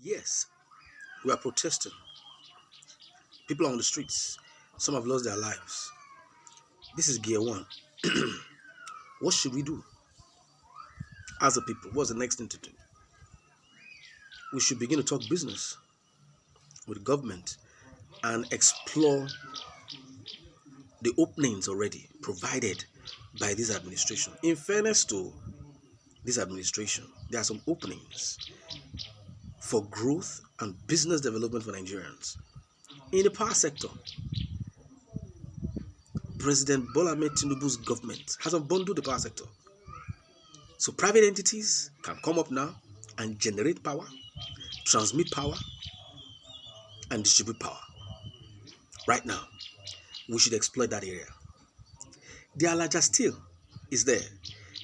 Yes, we are protesting. People are on the streets. Some have lost their lives. This is gear one. What should we do as a people? What's the next thing to do? We should begin to talk business with government and explore the openings already provided by this administration. In fairness to this administration, there are some openings for growth and business development for Nigerians. In the power sector, President Bola Ahmed Tinubu's government has unbundled the power sector. So private entities can come up now and generate power, transmit power, and distribute power. Right now, we should exploit that area. The Alaja steel is there.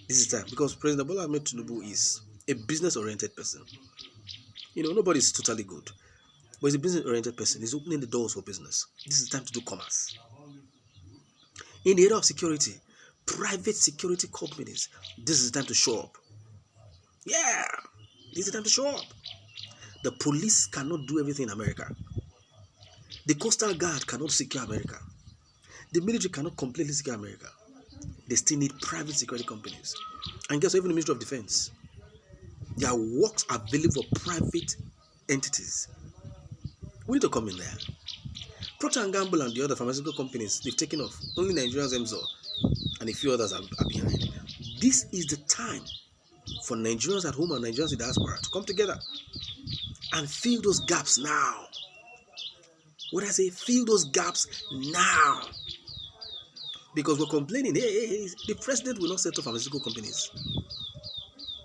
This is time because President Bola Ahmed Tinubu is a business-oriented person. Nobody's totally good, but he's a business-oriented person. He's opening the doors for business. This is the time to do commerce. In the area of security, private security companies, this is the time to show up. Yeah, this is the time to show up. The police cannot do everything in America. The Coastal Guard cannot secure America. The military cannot completely secure America. They still need private security companies. And guess what? Even the Ministry of Defense, there are works available for private entities. We need to come in there. Procter & Gamble and the other pharmaceutical companies, they've taken off. Only Nigeria's Emzor and a few others are behind. This is the time for Nigerians at home and Nigerians in diaspora to come together and fill those gaps now. What I say, fill those gaps now. Because we're complaining, hey, the president will not set up pharmaceutical companies.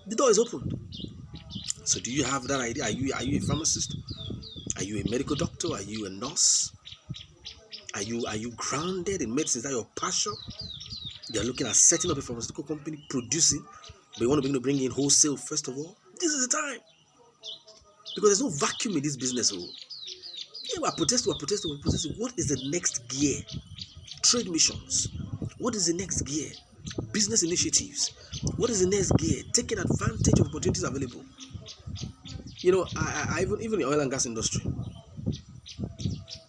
The door is open. So do you have that idea? Are you a pharmacist? Are you a medical doctor? Are you a nurse? Are you grounded in medicine? Is that your passion? You're looking at setting up a pharmaceutical company, producing, but you want to begin to bring in wholesale first of all. This is the time. Because there's no vacuum in this business. Yeah, we're protesting. What is the next gear? Trade missions. What is the next gear? Business initiatives. What is the next gear? Taking advantage of opportunities available. I even the oil and gas industry.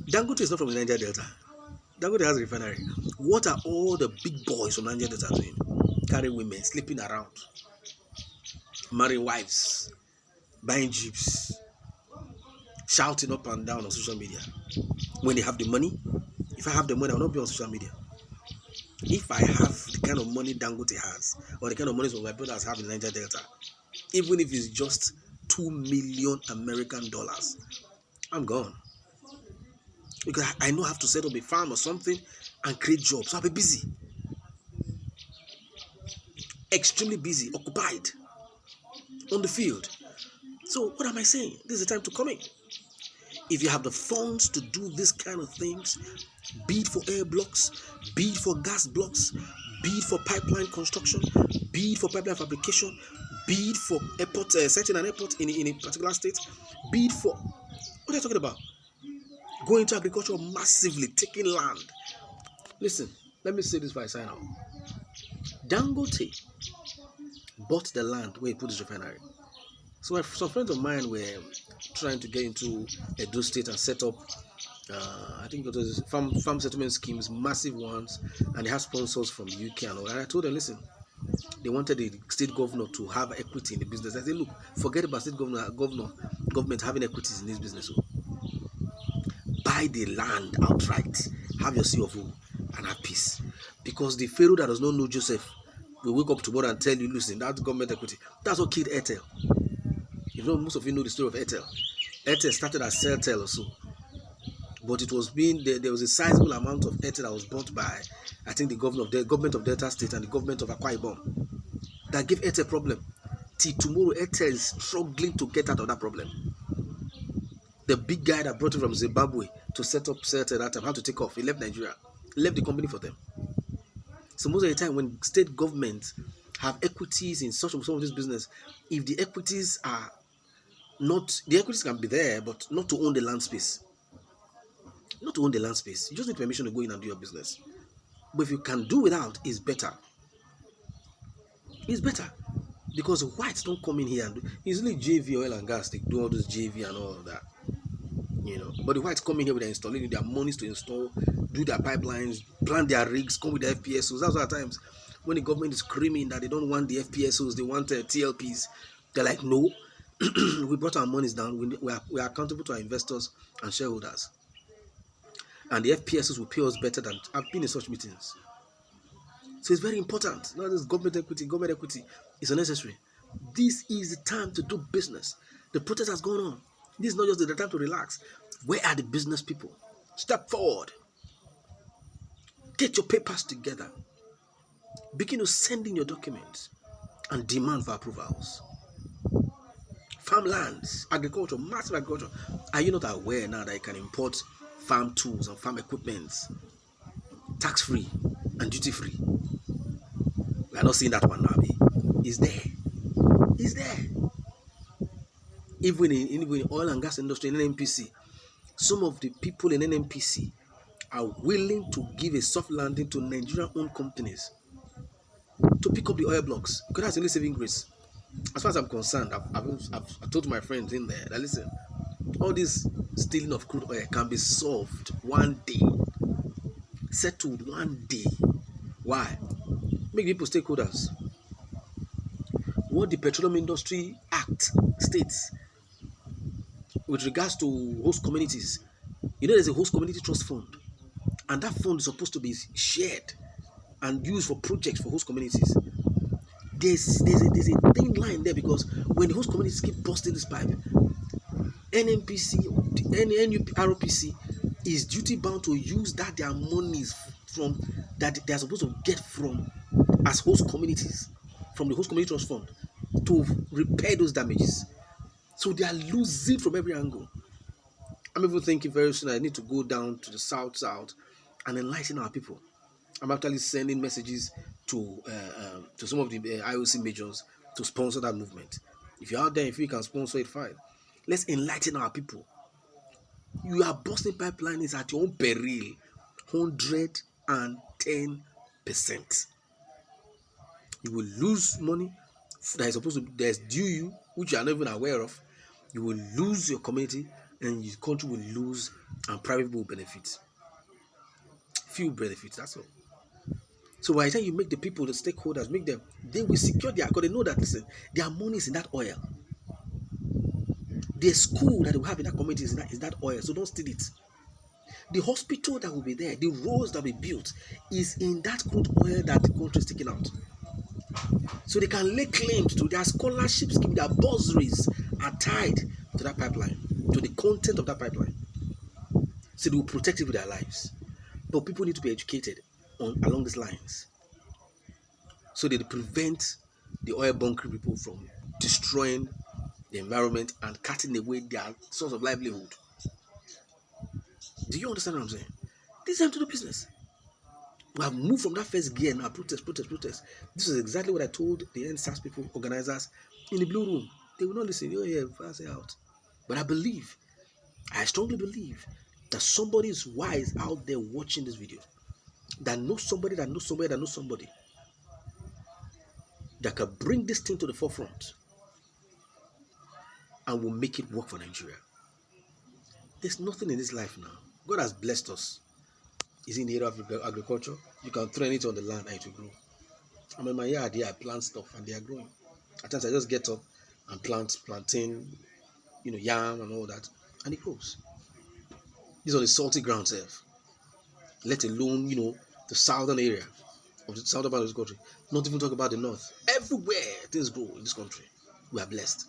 Dangote is not from the Niger Delta. Dangote has a refinery. What are all the big boys from Niger Delta doing? Carrying women, sleeping around, marrying wives, buying jeeps, shouting up and down on social media. When they have the money, if I have the money, I will not be on social media. If I have the kind of money Dangote has, or the kind of money my brothers have in Niger Delta, even if it's just $2 million American dollars, I'm gone. Because I know I have to set up a farm or something and create jobs. So I'll be busy. Extremely busy, occupied on the field. So what am I saying? This is the time to come in. If you have the funds to do this kind of things, be it for air blocks, be it for gas blocks, be it for pipeline construction, be it for pipeline fabrication, be it for airport, setting an airport in a particular state, be it for, what are you talking about? Going into agriculture massively, taking land. Listen, let me say this before I sign out. Dangote bought the land where he put his refinery. So some friends of mine were trying to get into Edo State and set up, I think it was farm settlement schemes, massive ones, and they had sponsors from the UK and all. And I told them, listen, they wanted the state governor to have equity in the business. I said, look, forget about state government having equities in this business. Buy the land outright, have your C of O, and have peace. Because the Pharaoh that does not know Joseph will wake up tomorrow and tell you, listen, that's government equity. That's what killed Airtel. Most of you know the story of Airtel. Airtel started as Celtel or so, but it was there was a sizable amount of Airtel that was bought by, I think, the government of Delta State and the government of Akwa Ibom. That gave Airtel problem. Till tomorrow, Airtel is struggling to get out of that problem. The big guy that brought it from Zimbabwe to set up Celtel that time had to take off. He left Nigeria, left the company for them. So most of the time, when state governments have equities in some of this business, if the equities are not, the equities can be there, but not to own the land space. Not to own the land space. You just need permission to go in and do your business. But if you can do without, it's better. It's better. Because whites don't come in here and usually JV oil and gas, they do all this JV and all of that. But the whites come in here with their installing their monies to install, do their pipelines, plan their rigs, come with the FPSOs. That's why at times when the government is screaming that they don't want the FPSOs, they want TLPs, they're like, no, we brought our monies down. We are accountable to our investors and shareholders, and the FPSOs will pay us better than. I've been in such meetings. So it's very important. Not this government equity is unnecessary. This is the time to do business. The protest has gone on. This is not just the time to relax. Where are the business people? Step forward. Get your papers together. Begin to send in your documents and demand for approvals. Farmlands, agriculture, massive agriculture. Are you not aware now that you can import farm tools and farm equipment tax-free and duty-free? We are not seeing that one now. It's there. It's there. Even in oil and gas industry, in NNPC, some of the people in NNPC are willing to give a soft landing to Nigerian-owned companies to pick up the oil blocks, because that's the only saving grace. As far as I'm concerned, I've told my friends in there that, listen, all this stealing of crude oil can be solved one day, settled one day. Why? Make people stakeholders. What the Petroleum Industry Act states with regards to host communities, there's a host community trust fund, and that fund is supposed to be shared and used for projects for host communities. There's a thin line there, because when the host communities keep busting this pipe, NNPC, ROPC is duty bound to use that their monies from that they are supposed to get from as host communities from the host community trust fund to repair those damages. So they are losing from every angle. I'm even thinking very soon I need to go down to the south and enlighten our people. I'm actually sending messages to some of the IOC majors to sponsor that movement. If you're out there, if you can sponsor it, fine. Let's enlighten our people. You are busting pipelines at your own peril, 110%. You will lose money that is supposed to there's due you, which you are not even aware of. You will lose your community, and your country will lose, and private people will benefit. Few benefits, that's all. So by the time you make the people, the stakeholders, make them, they will secure their, because they know that, listen, their money is in that oil. The school that they will have in that community is that oil, so don't steal it. The hospital that will be there, the roads that will be built, is in that crude oil that the country is taking out. So they can lay claims to their scholarship scheme, their bursaries are tied to that pipeline, to the content of that pipeline. So they will protect it with their lives. But people need to be educated along these lines, so they prevent the oil bunkering people from destroying the environment and cutting away their source of livelihood. Do you understand what I'm saying? This is time to do business. We have moved from that first gear now. Protest. This is exactly what I told the NSAS people, organizers, in the blue room. They will not listen. Oh yeah, fast out. But I strongly believe that somebody is wise out there watching this video, that knows somebody that knows somebody that knows somebody, that can bring this thing to the forefront and will make it work for Nigeria. There's nothing in this life now. God has blessed us. Is in the area of agriculture. You can throw anything on the land and it will grow. I'm in my yard here, I plant stuff and they are growing. At times I just get up and plant plantain, yam and all that, and it grows. This is on the salty ground itself. Let alone, the southern area of the southern part of this country. Not even talk about the north. Everywhere things grow in this country. We are blessed.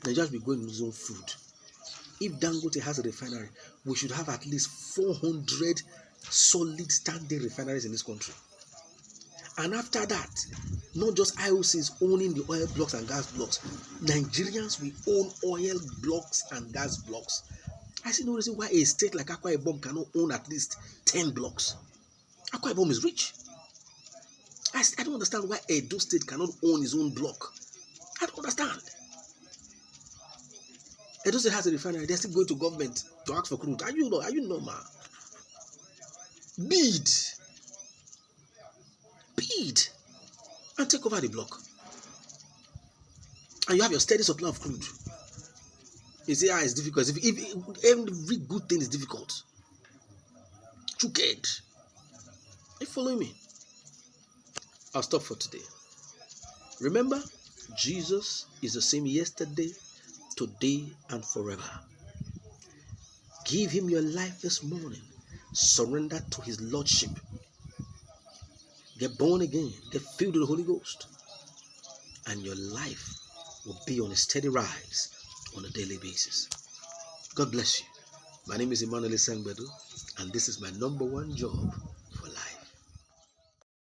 Nigeria should be going with its own food. If Dangote has a refinery, we should have at least 400 solid standing refineries in this country. And after that, not just IOCs owning the oil blocks and gas blocks, Nigerians will own oil blocks and gas blocks. I see no reason why a state like Akwa Ibom cannot own at least 10 blocks. Akwa Ibom is rich. I don't understand why Edo State cannot own his own block. I don't understand. Edo State has a refinery. They're still going to government to ask for crude. Are you normal? Bid and take over the block. and you have your steady supply of crude. You say, it's difficult. If every good thing is difficult, crooked. Are you following me? I'll stop for today. Remember, Jesus is the same yesterday, today, and forever. Give him your life this morning. Surrender to his lordship. Get born again. Get filled with the Holy Ghost. And your life will be on a steady rise on a daily basis. God bless you. My name is Emmanuel Sangbedu, and this is my number one job